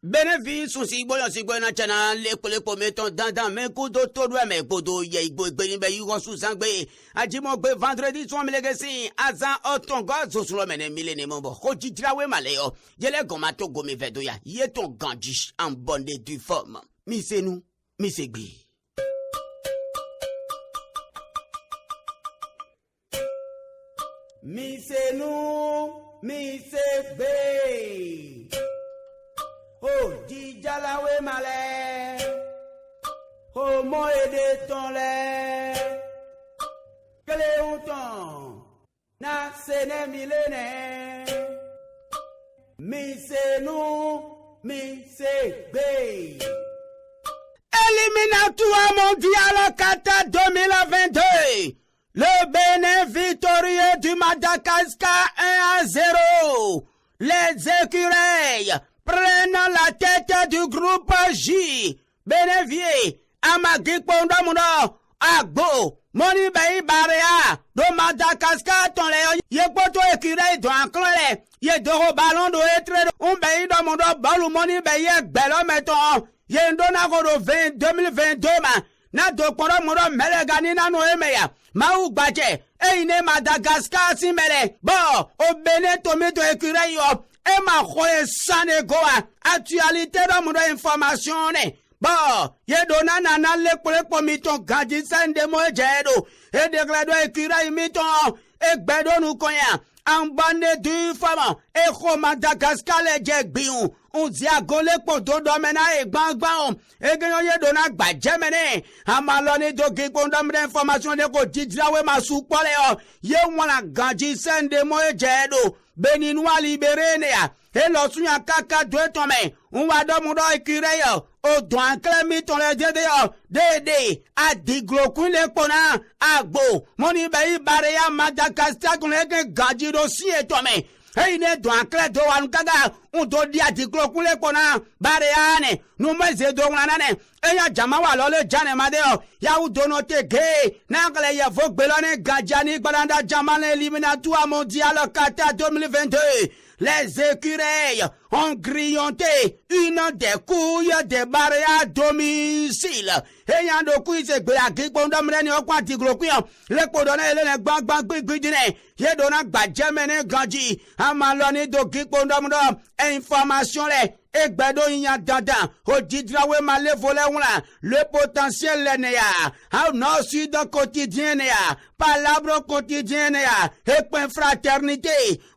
Bénéfice aussi boyan si boyan chana le po meton dandan men kudo todo me bodo ye igbo igbe ni be yugo su sangbe ajimo gbe vendredi so melegesi azan otongo zo sulo mene milene mombo ko jijirawe maleo yele goma to gomi vedo ya ye ton ganji en bonde du forme mi c'est nous mi c'est gbi mi c'est nous mi c'est gbi. Oh, dijalawe male. Oh, mo ede ton le. Kele unton. Na sene milene. Mi se nou, mi se be. Éliminatoire mondial Qatar 2022. Le Bénin victorieux du Madagascar 1-0. Les écureuils prennent la tête du groupe J. Bénévier, Amagi Pondomuno, Agbo, Moni Bay Barea, do Madagascar, ton léon, Yepoto écureuil do Anclole, Yedoro ballon do etre, Bay do Mondo, Balou Moni Bay, Bello Meton, Yendona Godo 2022, na do Pondo Mondo, Melegani na Noemeya, Maou Badje, Eine Madagascar si mele, bon, au Bénin Tomito écureuil, et ma croye sane goa actualité dans mon information ne bon ye dona nana le pour miton gadi sande mo jedo et de grado ekira miton e gbedo nu koya en bande du fama e ko Madagascar le jegbiun on dia gole po do domena e gbangban e genyo ye dona gba jemene amaloni do gi po ndam information de ko didrawe masupole ye wona gadi sande mo jedo Béninois libéré nea et l'osunya kaka deux tomé on va demander écureil au doigt clémi ton le dédé a diglo kule pona agbo moni bayi bareya Madagascar qu'on est gadi dossier tomé et ne doit clé do wan kaga on do dia diglo kule pona bareane no meze do nanane e ya jama wa lo le jane madeo ya u donote ge na kle ya vok belone gadjani balanda jama l'éliminatoire mondial Qatar 2022. Les écureuils ont grillonté une des couilles des barrières à domicile. Et y'en a couilles, c'est que la grippe, on donne au quanti gros le codonne, le bang, bidine, y'a donné badjamene gandhi, à maloni de grippe, on donne information, et gbedo y'a dada, au didrawe malé volé le potentiel l'ennea, au nord sud quotidien palabre quotidien et point fraternité,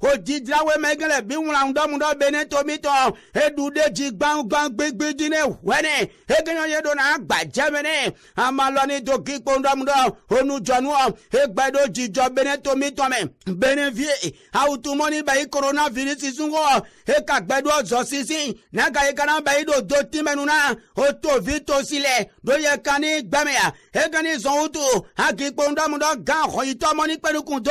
au didrawe megale biwula mundo beneto mito, et doude jigban bidine, wene, et ganyo ye dona badjamene, à maloni de grippe, on donne au nous janouam, et gbedo jijo beneto mito men, benevie, à tout moni bayi coronavirus isungo, et kakbedo zosisi, naga ekana baido doti menuna oto vito sile do yekani gbamea egani zonutu akiponda mundo gan khoito moni pelu kundo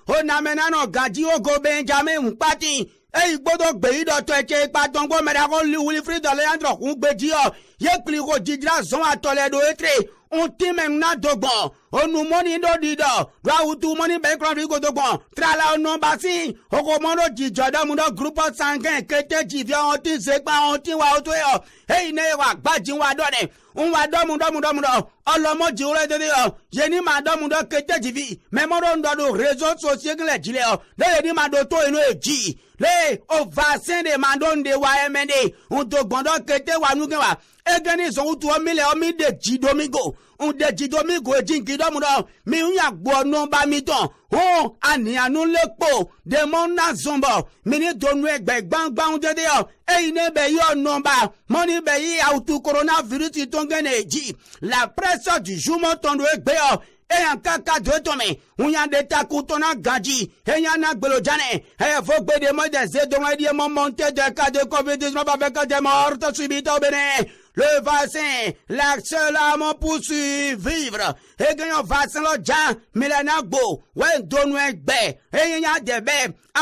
o na menano gaji ogo Benjamin mpati e igbodo gbeido to eche ipatongo merako Wilfried Leandro ngbeji o ye pliko jidra zon atole do etre on timen na dogbon onu moni do dido do utu moni be kron rigo dogbon trala ono basi oko mono jijoda mundo groupe sanguin kete jivia on ti sepa on ti wa oto yo hey ne wa gbaji wa do ne on wa do mundo olomo ji ore de yo ye ni ma do mundo kete jivi me mono ndo do réseaux sociaux le jile yo le ni ma do to eno eji le o vaccin de mandonde wa emende on dogbon do kete wa nuge wa egani so utu o mi de ji domingo on de ji domingo jingi do mundo mi unya gbo no ba mi ton o ani anu lepo de mon na zombo mi ni donu egbe gbangban de yo e ine be yo nomba moni be yi auto coronavirus ton gene ji la presse du jour mon ton egbe yo et en kaka de tomé on y a des takutona gaji et y en a gbelojane et faut que des mois des dont il y a monté de cas de Covid-19 avec des morts subites au Bénin. le vaccin, l'accélération pour survivre. Et gagnons vaccin le jan, milenagbo, ouais, donne bé, et y a des bé,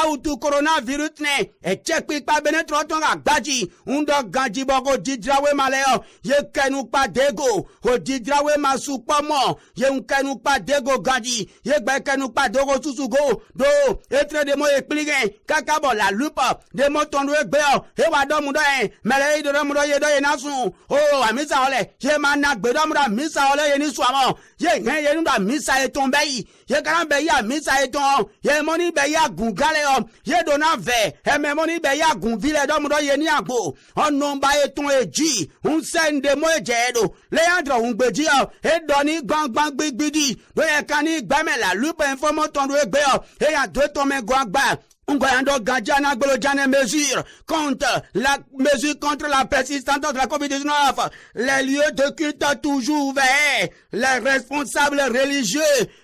auto coronavirus ne, et check pick pas benetro ton agbaji, undo ganji boko didrawe maleo, ye kenu pa dego, o didrawe masu pomo, ye kenu pa dego ganji, ye gbe kenu pa dogo susugo, do, etre de mo expliquer, kakabo la lupe, de mo ton wegbe, e wado mudo en, mele de mudo ye do ye nasun, oh, amisa ole, ye manak bedo mudo misa ole ye ni swamo, ye nuda misa e ton beyi, ye karan beyi a misa e ton, ye moni beyi a gungale ye dona ve, e me moni beyi a gunvile do mudo ye ni agbo, on nomba e ton e ji, un sende mo e jedo, Leandro un beji e doni gang bigbidi, do ye kani gbame la lupe informo ton do e gbe e ya do ton me gwagba. Ngoyando Gadjana Golojane mesure contre la persistance de la COVID-19. Les lieux de culte toujours ouverts. Les responsables religieux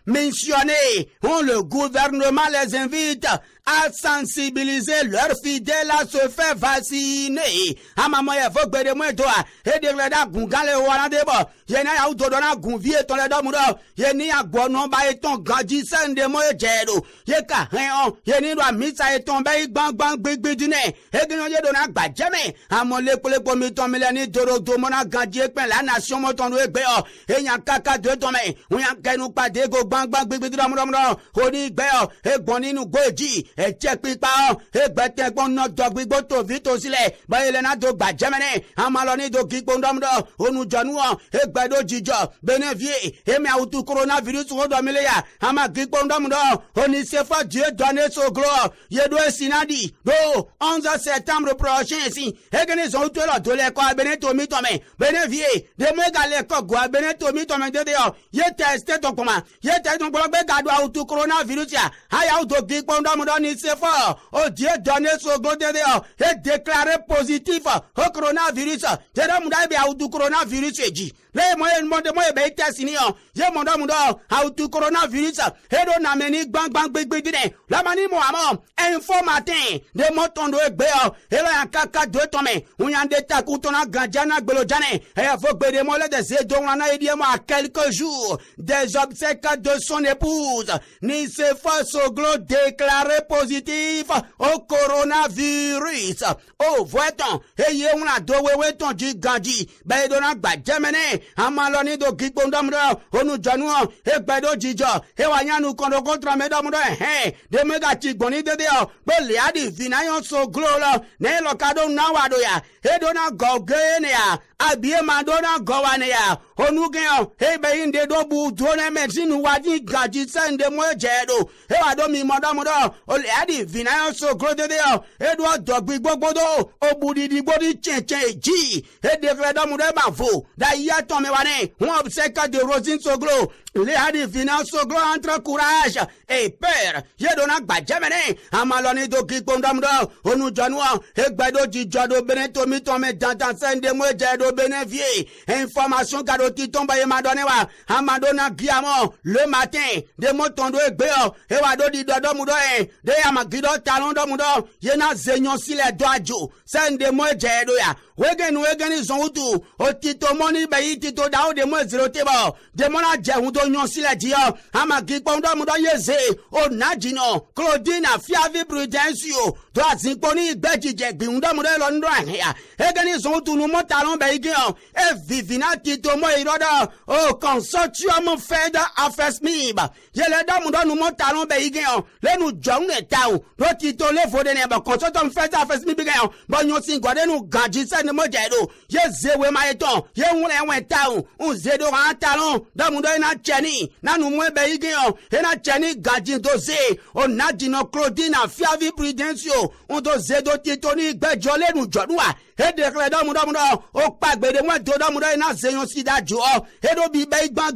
mentionnés. Le gouvernement les invite à sensibiliser leurs fidèles à se faire vacciner. Amamoye faut que de moi toi et de la gungale walande bo. Yena ya udodona gunvie ton le domudo. Yeni ya gwonon ba eton gadi sende mo jedo. Yeka hen yeni do misa eton ba gbang gbigbi dine. E gnon ye dona gbajeme. Amon le po mi ton milani doro do mona gadi pen la nation mo ton do egbe o. E yan kaka de ton me. O yan kenu pa de go gbang gbigbi do mo. Oni gbe o e gboni nu goji. E check pipa e gbete gbon no dogbi gbo to vito sile ba ele na do gbajemene amaloni do gigbo ndomdo onu jonu e gbedo jijo benevie e mi autu coronavirus wo do mileya ama gigbo ndomdo oni se fa Dieu donner so gloire ye do sinadi do 11 septembre prochain si e gene so to lo do le ko beneto mi to me benevie de mega le ko go beneto mi to me de ye teste to koma ye teste to gbe gado autu coronavirus ya aya auto gigbo ndomdo ni se fa o Dieu donner so gloire de et déclaré positif au coronavirus jera muda be autu coronavirus eji le mo be test ni ye mo autu coronavirus e do na meni gbang gbegbe dine la mani mo amo info matin de mo tondo egbe e la kaka do to me unyande takutona ganjana gbelojane e fo gbe de mo le de se do na edie mo à quelques jours des obsèques de son épouse ni se fa so gloire déclaré positif au coronavirus. Oh, voyons, et yé on a do wewe ton du ganji, ben dona gbajemene, amaloni do gikbondamdo, onu janu, e bedo jijo, e wanyanu kondo kontra medomdo, de mega chigboni de deo, beli adi vinayon so glola, ne lokado nawado ya, e dona gogene ya, abie madona gowane ya, onu genyo, e be inde do bu drone medicine wadi ganji sende mo jedo, e wado mi modomodo, ole adi vinayon so glola de deo, e do dogbi gbogbodo, obudidi bodi chenchen ji, e dekredo mude bavo, da ya tome wane, on obsèque de Rosine Soglo, les adi vinayon soglo entre courage et peur, ye dona gbajemene, amaloni do kikondamdo, onu janwa, e gbedo jijodo beneto mi tome dantan sende mo jedo benevie, information kado ti tomba ye madone wa, amadona giamo, le matin, de motondo e gbeo, e wado di dodo mudo de yamagido talon do mudo, ye na zenyon sile doajo, sende mo jedo ya, wegen zonoutu, o tito moni bayi tito dao de mo zirotebo, de mona jehudo nyon sile diyo, amagipondo mudo yeze, o najino, Claudine fiavi prudensio, do azinkoni gbejije gbiundo mudo londo ya, egeni zonoutu nou mo talon bayi gyan, e vivina tito mo iroda, o consortium fed afesmib, ye le da mudo nou mo talon bayi gyan, le nou jong ne tao, do tito le fode ne ba consortium fed afesmib gyan, ba nyon singwade nou ganji se ne mo jedo, ye zewe ma eton, ye wule wen tao, un zedo ran talon, da mundo ina cheni, na nou mwen beyi gyan, ina cheni ganji doze, o najino Claudine fiavi prudensio, un do zedo titoni gbejole nou jodwa, e dekle da mundo, o pagbe de mwen do da mundo ina zeyon sida jo, e do bi beyi gbang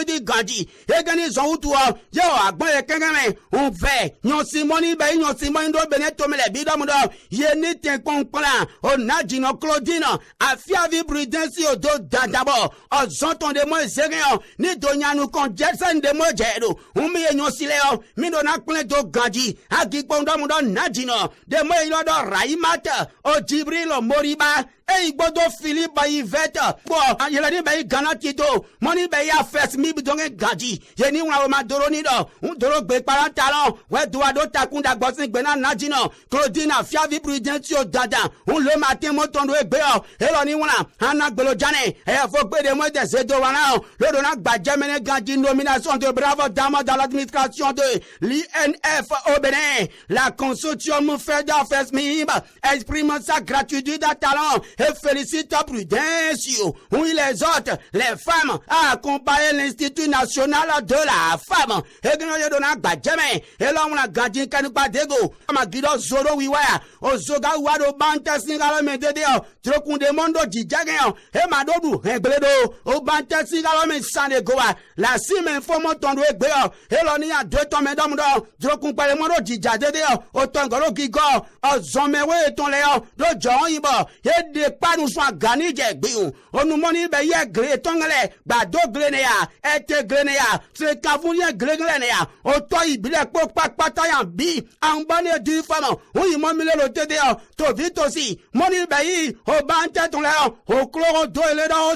di ganji, e geni zon utu yo agbon e kengeme, un ve, nyon simoni beyi nyon simoni do beneto mele bi da mundo, ye ni ten kon plan, o najino Claudine a fiavi prudensio do dadabo, o zonton de mwen zeyon, ni do nyanu kon jetsen de mwen jedo, un miye nyon sileo, mi do na klen do ganji, a gikpon do mundo najino, de mwen ilo do raimata, o Jibril Moriba, e igbodo Philippe ba iveta bo yelani ba Ghana tito money ba ya first mi bidonge gaji yeni una ma doro ni do un doro gbe parantalon we do ado takunda gbosin gbe na najino Claudine fiavi prudentio dada un le matin mo tondo egbe o elo ni una ana gbelo jane e fo gbe de mo de zedo wana le do na gba Germany gaji nomination de bravo dame dans l'administration de l'INF au Bénin. La consortium FEDAFES MIB exprime sa gratitude à talent et félicite Prudencio. Oui, les autres, les femmes, a accompagné l'Institut national de la femme. Et que nous donnons Badjame. Et là, on a gardé Kanupa Dego. Ma guido Zoro Wiwaya. O Zoga Wado Banta Singala Medeo. Trokunde Mondo Djagyan. Et Madobu, et Bledo. O Banta Singala Mesanegoa. La Simen Fomo Tondo Egbeo. Et l'on y a deux tomes d'homme d'or. Trokunde Mondo Djagyan. O Tongolo Gigo. O Zomewe ton Léon. Do John Ibo. Et des pas nous soit gagné Djagbiou. O nous moni be ye gré tongale. Bado Grenea. Et te Grenea. C'est Kavounia Grenea. O toi Ibile Pok Pak Patayan Bi. En bonne du femme. Oui, mon mille le TDA. To vite aussi. Moni Bayi. O Bante ton Léon. O Cloro Do et le dans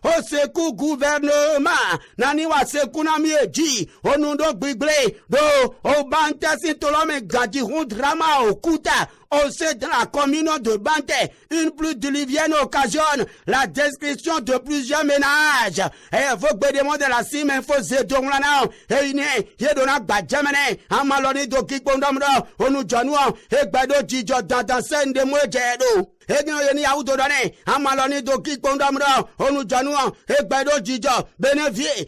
au secours gouvernement. Nani wa secours na mieji. O nundo Bible. Do. O Bante Sintolome Gadi drama au Kuta. Au sein de la commune de Bante, une pluie diluvienne occasionne la description de plusieurs ménages. Et vous demandez la sim info zedonglana. Et une yedona badjamene. Amaloni do kikpondomdo. Onu januan. Et bado jijo dantansen de mwejedo. Egno yeni ya udodane amaloni do kikpondomdo onu januan egbado jijo benevie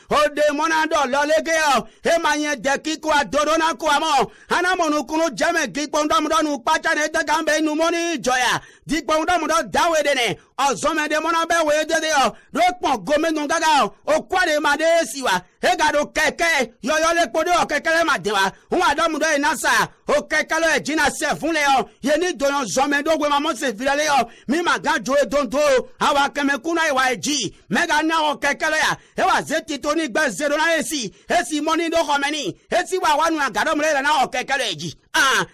o demonando lolegeo e manye de kiku adorona ko amo anamonu kunu jame kikpondomdo nu pachane de gambe nu moni joya dikpondomdo dawedene ozome demona be wedede o do pon gome nu gaga o kwade made siwa egado keke yoyole podo kekele madewa un adomudo enasa o kekelo ejina se fun le o yeni doyon zome do gwe mamo se filale yo mi magajo edondo awa kemekuna iwa eji mega na o kekelo ya ewa zeti toni gbe zero na esi money do komeni esi wa wanu agado mle na o kekelo eji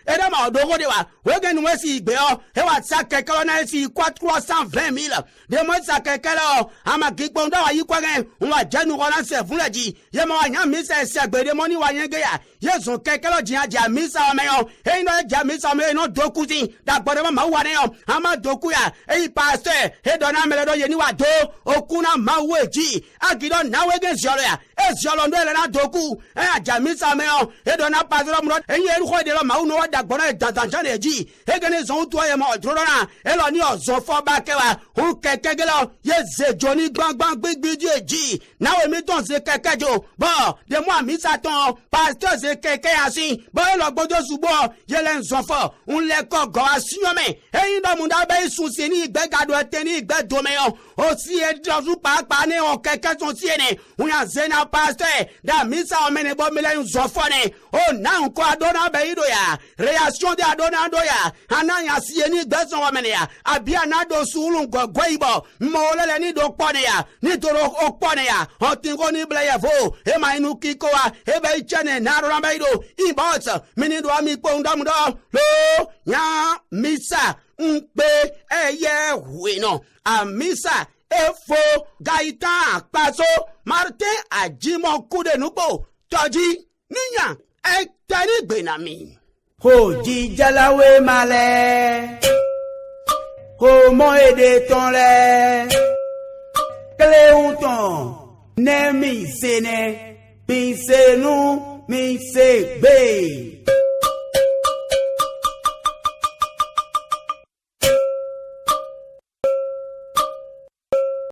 ede ma odogo de wa wege nu esi igbe o ewa sa kekelo na esi 320,000 de mo sa kekelo ama gikpondo wa yikwagen wa jenu wona se fun leji ye mo anya mi se gbede money wa yenge ya yeso kekelo ji aja mi sa me yo e no ja mi sa me no dokuti da gboro ma wa ne yo ama doku ya e pastor e dona meledo ye ni wa do okuna ma weji agido na wege ziolo ya e ziolo ndo ele na doku e aja mi sa me yo e dona pastor mo e ye ru de lo ma uno wa da gboro e dandan je ji e gene zo to ye mo dro na e lo ni ozo fo ba ke wa o kekegelo ye zejo ni gbangban gbigbi ji na we mi ton se kekejo bo de mo mi sa ton pastor se keke asin bo lo gbodo subo yele nzofo un le ko go asinyome eyin do munda be sunse ni igbegado eteni igbedo meyo o si e dozu papa ne o keke son si ene un ya zena pastor da misa o mene bo mele nzofo ne o na nko adona be ido ya reaction de adona do ya ananya si eni igbeson o mene ya abia na do sulun gogo ibo mo lele ni do pone ya ni toro o pone ya o tingo ni ble ya fo e ma inu kiko wa e be chene na ro na ido ibot mini do ami pondamudo lo ya misa npe eye hueno a misa efo gaita paso Martin ajimo kude nupo toji niyan e tani gbenami ho jijalawe male ho mo ede ton le Cléouton ne mi sene mi se nu mi se gbe